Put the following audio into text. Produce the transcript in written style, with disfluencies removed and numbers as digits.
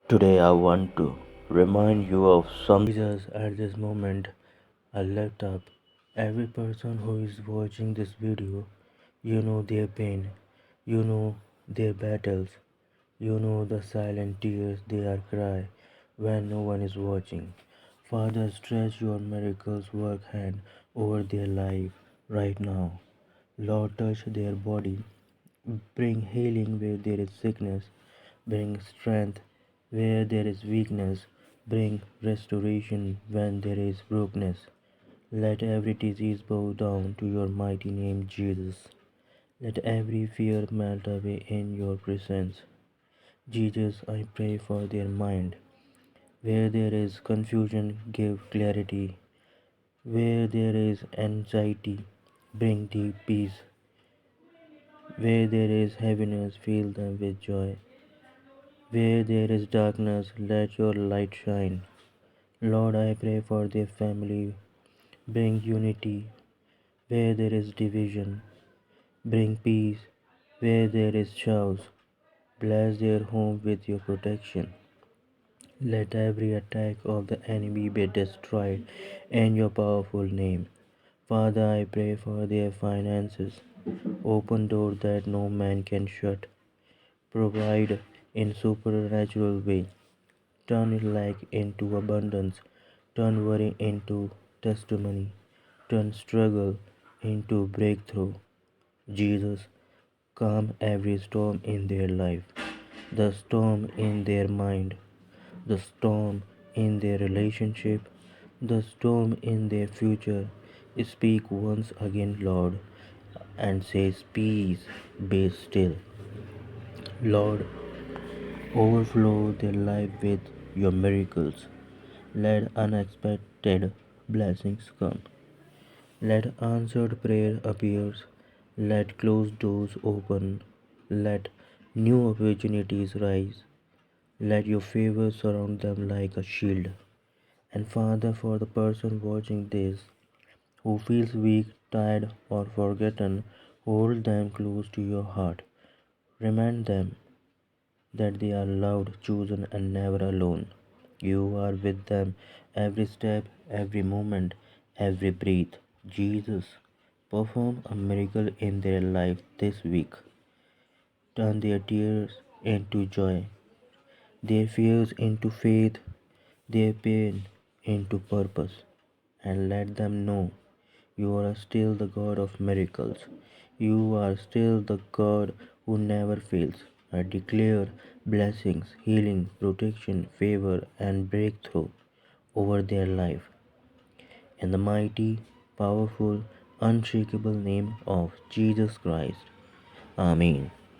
Today I want to remind you of something. Jesus, at this moment, I lift up every person who is watching this video. You know their pain, you know their battles, you know the silent tears they are cry when no one is watching. Father, stretch your miracles work hand over their life right now. Lord, touch their body. Bring healing where there is sickness. Bring strength where there is weakness. Bring restoration when there is brokenness. Let every disease bow down to your mighty name, Jesus. Let every fear melt away in your presence. Jesus, I pray for their mind. Where there is confusion, give clarity. Where there is anxiety, bring deep peace. Where there is heaviness, fill them with joy. Where there is darkness, let your light shine. Lord, I pray for their family. Bring unity where there is division. Bring peace where there is chaos. Bless their home with your protection. Let every attack of the enemy be destroyed in your powerful name. Father, I pray for their finances. Open doors that no man can shut. Provide in supernatural way. Turn lack into abundance. Turn worry into testimony. Turn struggle into breakthrough. Jesus, calm every storm in their life. The storm in their mind. The storm in their relationship. The storm in their future. Speak once again, Lord, and says, Peace, be still. Lord, overflow their life with your miracles. Let unexpected blessings come. Let answered prayer appear. Let closed doors open. Let new opportunities rise. Let your favor surround them like a shield. And Father, for the person watching this who feels weak, tired, or forgotten, hold them close to your heart. Remind them that they are loved, chosen, and never alone. You are with them every step, every moment, every breath. Jesus, perform a miracle in their life this week. Turn their tears into joy, their fears into faith, their pain into purpose, and let them know you are still the God of miracles. You are still the God who never fails. I declare blessings, healing, protection, favor, and breakthrough over their life. In the mighty, powerful, unshakable name of Jesus Christ. Amen.